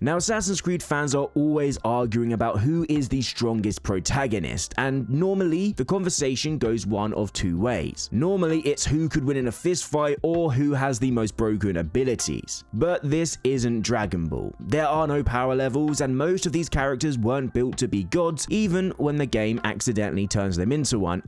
Now, Assassin's Creed fans are always arguing about who is the strongest protagonist, and normally the conversation goes one of two ways. Normally it's who could win in a fist fight or who has the most broken abilities. But this isn't Dragon Ball. There are no power levels, and most of these characters weren't built to be gods, even when the game accidentally turns them into one.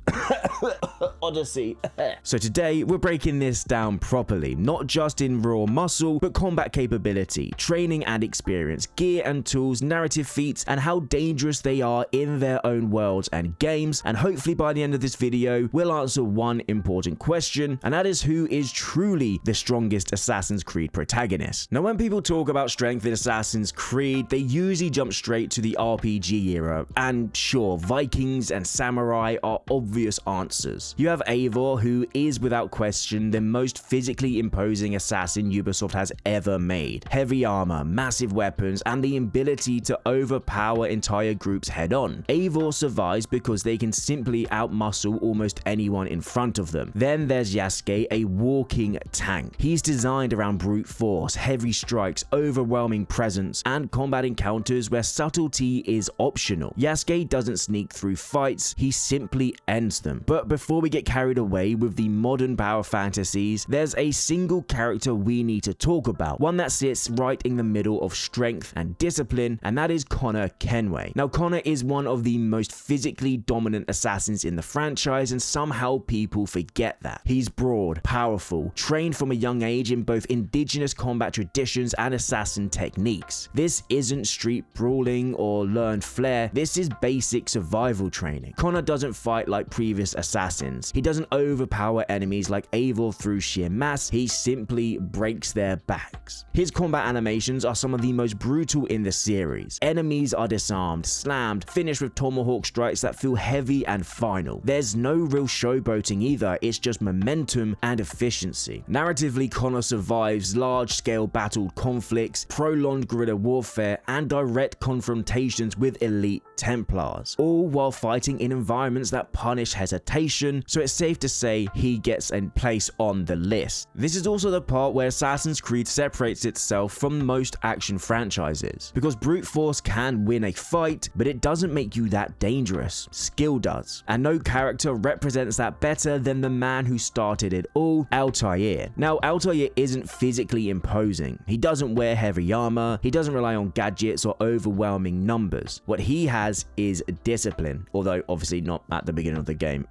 Odyssey. So today we're breaking this down properly, not just in raw muscle, but combat capability, training and experience, gear and tools, narrative feats, and how dangerous they are in their own worlds and games. And hopefully by the end of this video, we'll answer one important question, and that is who is truly the strongest Assassin's Creed protagonist. Now, when people talk about strength in Assassin's Creed, they usually jump straight to the RPG era, and sure, Vikings and samurai are obvious answers. You have Eivor, who is without question the most physically imposing assassin Ubisoft has ever made. Heavy armor, massive weapons, and the ability to overpower entire groups head on. Eivor survives because they can simply outmuscle almost anyone in front of them. Then there's Yasuke, a walking tank. He's designed around brute force, heavy strikes, overwhelming presence, and combat encounters where subtlety is optional. Yasuke doesn't sneak through fights, he simply ends them. But before we get carried away with the modern power fantasies, there's a single character we need to talk about, one that sits right in the middle of strength and discipline, and that is Connor Kenway. Now, Connor is one of the most physically dominant assassins in the franchise, and somehow people forget that. He's broad, powerful, trained from a young age in both indigenous combat traditions and assassin techniques. This isn't street brawling or learned flair, this is basic survival training. Connor doesn't fight like previous assassins. He doesn't overpower enemies like Eivor through sheer mass, he simply breaks their backs. His combat animations are some of the most brutal in the series. Enemies are disarmed, slammed, finished with tomahawk strikes that feel heavy and final. There's no real showboating either, it's just momentum and efficiency. Narratively, Connor survives large-scale battle conflicts, prolonged guerrilla warfare, and direct confrontations with elite Templars, all while fighting in environments that punish hesitation, so it's safe to say he gets a place on the list. This is also the part where Assassin's Creed separates itself from most action franchises, because brute force can win a fight, but it doesn't make you that dangerous. Skill does, and no character represents that better than the man who started it all, Altair. Now, Altair isn't physically imposing. He doesn't wear heavy armor, he doesn't rely on gadgets or overwhelming numbers. What he has is discipline, although obviously not at the beginning of the game,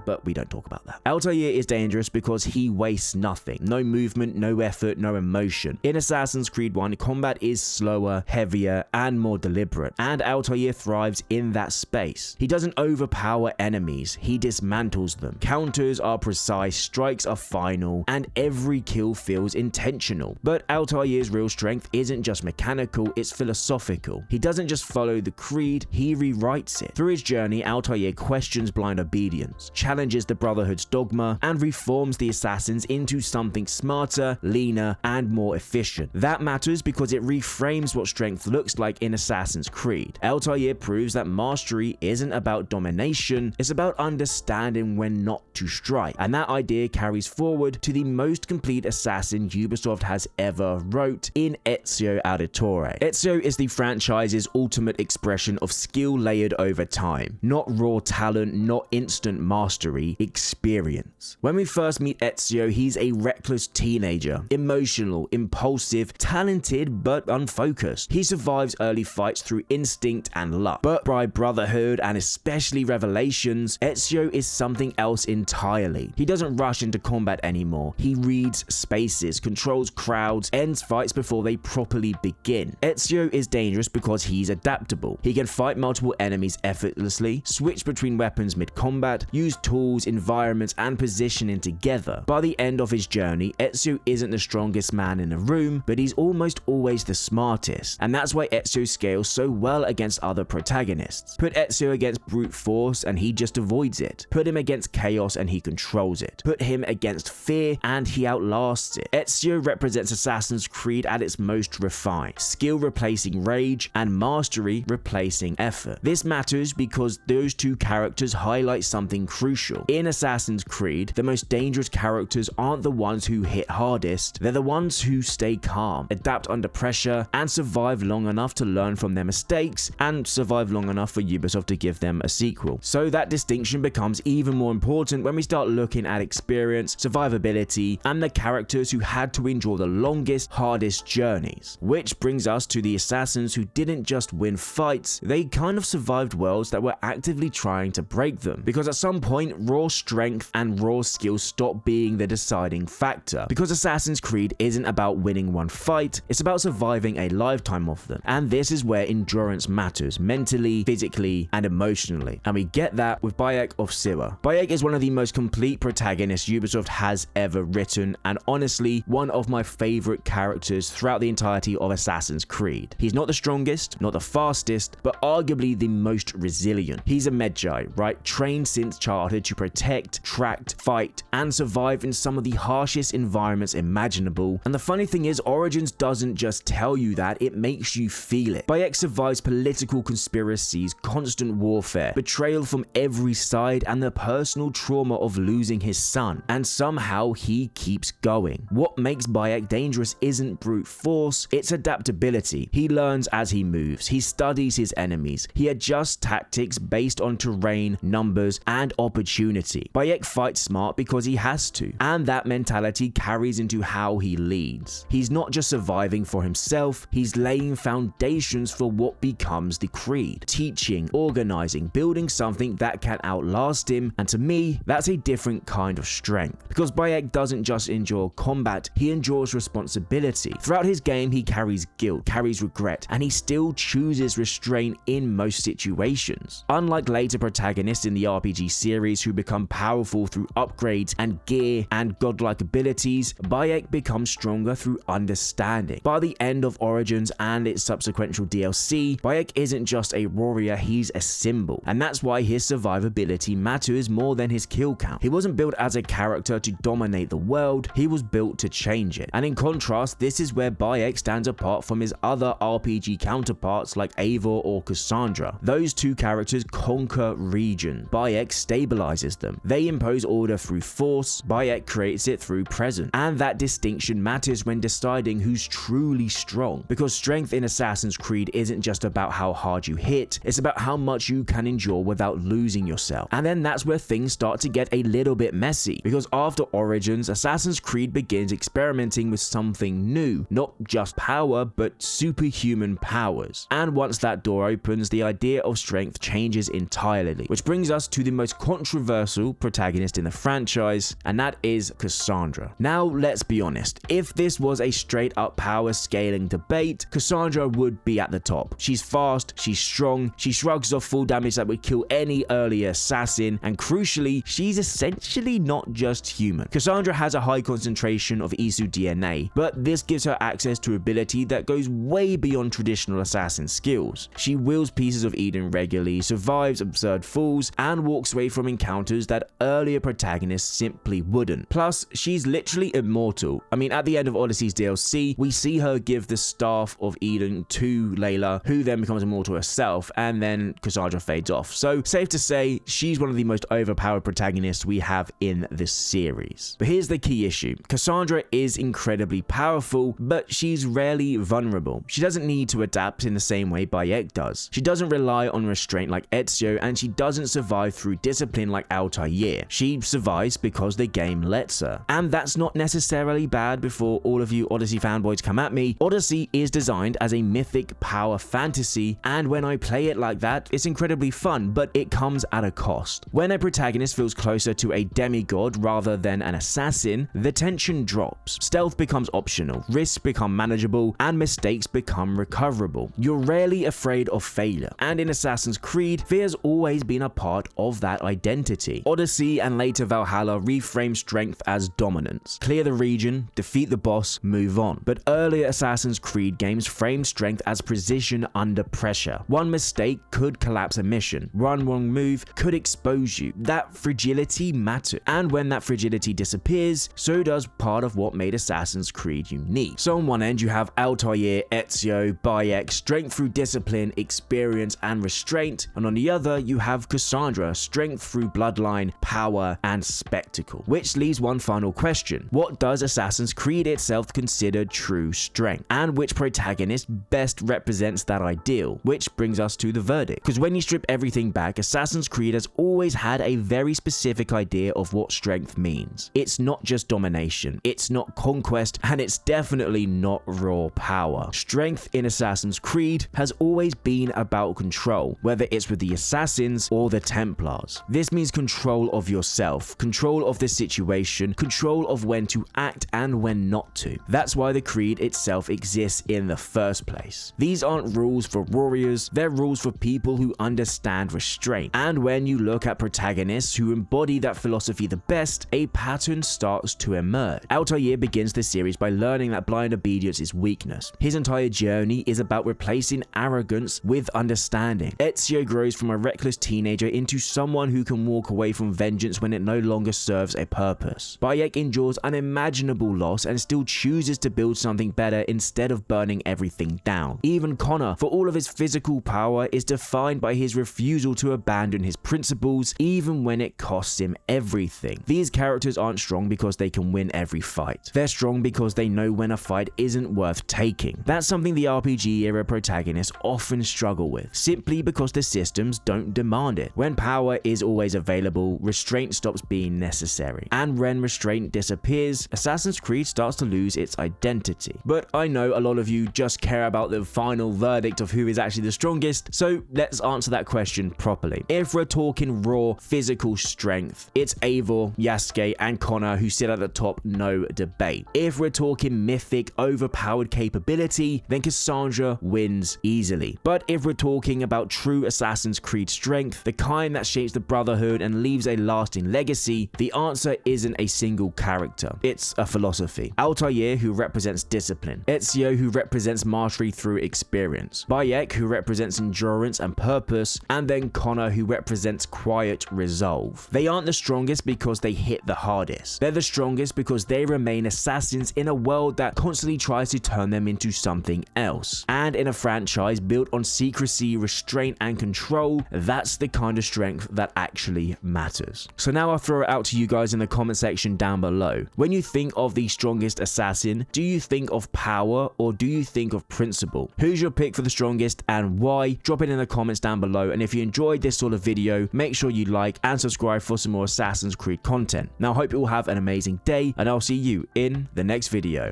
but we don't talk about that. Altair is dangerous because he wastes nothing. No movement, no effort, no emotion. In Assassin's Creed 1, combat is slower, heavier, and more deliberate, and Altair thrives in that space. He doesn't overpower enemies, he dismantles them. Counters are precise, strikes are final, and every kill feels intentional. But Altair's real strength isn't just mechanical, it's philosophical. He doesn't just follow the creed, he rewrites it. Through his journey, Altair questions blind obedience, challenges the Brotherhood's dogma, and reforms the assassins into something smarter, leaner, and more efficient. That matters because it reframes what strength looks like in Assassin's Creed. Altair proves that mastery isn't about domination, it's about understanding when not to strike, and that idea carries forward to the most complete assassin Ubisoft has ever wrote in Ezio Auditore. Ezio is the franchise's ultimate expression of skill layered over time, not raw talent, not instant mastery, experience. When we first meet Ezio, he's a reckless teenager, emotional, impulsive, talented, but unfocused. He survives early fights through instinct and luck, but by Brotherhood and especially Revelations, Ezio is something else entirely. He doesn't rush into combat anymore. He reads spaces, controls crowds, ends fights before they properly begin. Ezio is dangerous because he's adaptable. He can fight multiple enemies effortlessly, switch between weapons mid-combat, use tools, environments, and positioning together. By the end of his journey, Ezio isn't the strongest man in the room, but he's almost always the smartest, and that's why Ezio scales so well against other protagonists. Put Ezio against brute force and he just avoids it. Put him against chaos and he controls it. Put him against fear and he outlasts it. Ezio represents Assassin's Creed at its most refined, skill replacing rage and mastery replacing effort. This matters because those two characters highlight something crucial. In Assassin's Creed, the most dangerous characters aren't the ones who hit hardest, they're the ones who stay calm, adapt under pressure, and survive long enough to learn from their mistakes, and survive long enough for Ubisoft to give them a sequel. So that distinction becomes even more important when we start looking at experience, survivability, and the characters who had to endure the longest, hardest journeys. Which brings us to the assassins who didn't just win fights, they kind of survived worlds that were actively trying to break them. Because at some point, raw strength and raw skill stopped being the deciding factor. Because Assassin's Creed isn't about winning one fight, it's about surviving a lifetime of them. And this is where endurance matters, mentally, physically, and emotionally. And we get that with Bayek of Siwa. Bayek is one of the most complete protagonists Ubisoft has ever written, and honestly, one of my favorite characters throughout the entirety of Assassin's Creed. He's not the strongest, not the fastest, but arguably the most resilient. He's a Medjay, right? Trained since childhood to protect, track, fight, and survive in some of the harshest environments imaginable. And the funny thing is, Origins doesn't just tell you that, it makes you feel it. Bayek survives political conspiracies, constant warfare, betrayal from every side, and the personal trauma of losing his son. And somehow he keeps going. What makes Bayek dangerous isn't brute force, it's adaptability. He learns as he moves, he studies his enemies, he adjusts tactics based on terrain, numbers, and opportunity. Bayek fights smart because he has to, and that mentality carries into how he leads. He's not just surviving for himself, he's laying foundations for what becomes the Creed. Teaching, organizing, building something that can outlast him, and to me, that's a different kind of strength. Because Bayek doesn't just endure combat, he endures responsibility. Throughout his game, he carries guilt, carries regret, and he still chooses restraint in most situations. Unlike later protagonists in the RPG series who become powerful through upgrades and gear and godlike abilities, Bayek becomes stronger through understanding. By the end of Origins and its subsequent DLC, Bayek isn't just a warrior, he's a symbol. And that's why his survivability matters more than his kill count. He wasn't built as a character to dominate the world, he was built to change it. And in contrast, this is where Bayek stands apart from his other RPG counterparts like Eivor or Cassandra. Those two characters conquer regions. Bayek stabilizes them. They impose order through force, Bayek creates it through presence. And that distinction matters when deciding who's truly strong. Because strength in Assassin's Creed isn't just about how hard you hit, it's about how much you can endure without losing yourself. And then that's where things start to get a little bit messy. Because after Origins, Assassin's Creed begins experimenting with something new. Not just power, but superhuman powers. And once that door opens, the idea of strength changes entirely. Which brings us to the most controversial protagonist in the franchise, and that is Cassandra. Now, let's be honest. If this was a straight up power scaling debate, Cassandra would be at the top. She's fast, she's strong, she shrugs off full damage that would kill any earlier assassin, and crucially, she's essentially not just human. Cassandra has a high concentration of Isu DNA, but this gives her access to ability that goes way beyond traditional assassin skills. She wields pieces of Eden regularly, survives absurd falls, and walks away from encounters that earlier protagonists simply wouldn't. Plus, she's literally immortal. I mean, at the end of Odyssey's DLC, we see her give the Staff of Eden to Layla, who then becomes immortal herself, and then Cassandra fades off. So, safe to say, she's one of the most overpowered protagonists we have in this series. But here's the key issue. Cassandra is incredibly powerful, but she's rarely vulnerable. She doesn't need to adapt in the same way Bayek does. She doesn't rely on restraint like Ezio, and she doesn't survive through discipline like Altair. She survives because the game lets her. And that's not necessarily bad. Before all of you Odyssey fanboys come at me, Odyssey is designed as a mythic power fantasy, and when I play it like that, it's incredibly fun, but it comes at a cost. When a protagonist feels closer to a demigod rather than an assassin, the tension drops. Stealth becomes optional, risks become manageable, and mistakes become recoverable. You're rarely afraid of failure, and in Assassin's Creed, fear's always been a part of that identity. Odyssey and later Valhalla reframe strength as dominance. Clear the region, defeat the boss, move on. But earlier Assassin's Creed games framed strength as precision under pressure. One mistake could collapse a mission. One wrong move could expose you. That fragility mattered. And when that fragility disappears, so does part of what made Assassin's Creed unique. So on one end you have Altair, Ezio, Bayek, strength through discipline, experience, and restraint. And on the other you have Cassandra, strength through bloodline, storyline, power, and spectacle. Which leaves one final question. What does Assassin's Creed itself consider true strength? And which protagonist best represents that ideal? Which brings us to the verdict. Because when you strip everything back, Assassin's Creed has always had a very specific idea of what strength means. It's not just domination, it's not conquest, and it's definitely not raw power. Strength in Assassin's Creed has always been about control, whether it's with the assassins or the Templars. This means control of yourself, control of the situation, control of when to act and when not to. That's why the creed itself exists in the first place. These aren't rules for warriors, they're rules for people who understand restraint. And when you look at protagonists who embody that philosophy the best, a pattern starts to emerge. Altair begins the series by learning that blind obedience is weakness. His entire journey is about replacing arrogance with understanding. Ezio grows from a reckless teenager into someone who can walk away from vengeance when it no longer serves a purpose. Bayek endures unimaginable loss and still chooses to build something better instead of burning everything down. Even Connor, for all of his physical power, is defined by his refusal to abandon his principles even when it costs him everything. These characters aren't strong because they can win every fight. They're strong because they know when a fight isn't worth taking. That's something the RPG era protagonists often struggle with, simply because the systems don't demand it. When power is always available, restraint stops being necessary. And when restraint disappears, Assassin's Creed starts to lose its identity. But I know a lot of you just care about the final verdict of who is actually the strongest, so let's answer that question properly. If we're talking raw physical strength, it's Eivor, Yasuke, and Connor who sit at the top, no debate. If we're talking mythic, overpowered capability, then Cassandra wins easily. But if we're talking about true Assassin's Creed strength, the kind that shapes the Brotherhood and leaves a lasting legacy, the answer isn't a single character, it's a philosophy. Altair, who represents discipline, Ezio, who represents mastery through experience, Bayek, who represents endurance and purpose, and then Connor, who represents quiet resolve. They aren't the strongest because they hit the hardest. They're the strongest because they remain assassins in a world that constantly tries to turn them into something else. And in a franchise built on secrecy, restraint, and control, that's the kind of strength that actually matters. So now I'll throw it out to you guys in the comment section down below. When you think of the strongest assassin, do you think of power or do you think of principle? Who's your pick for the strongest and why? Drop it in the comments down below, and if you enjoyed this sort of video, make sure you like and subscribe for some more Assassin's Creed content. Now I hope you all have an amazing day, and I'll see you in the next video.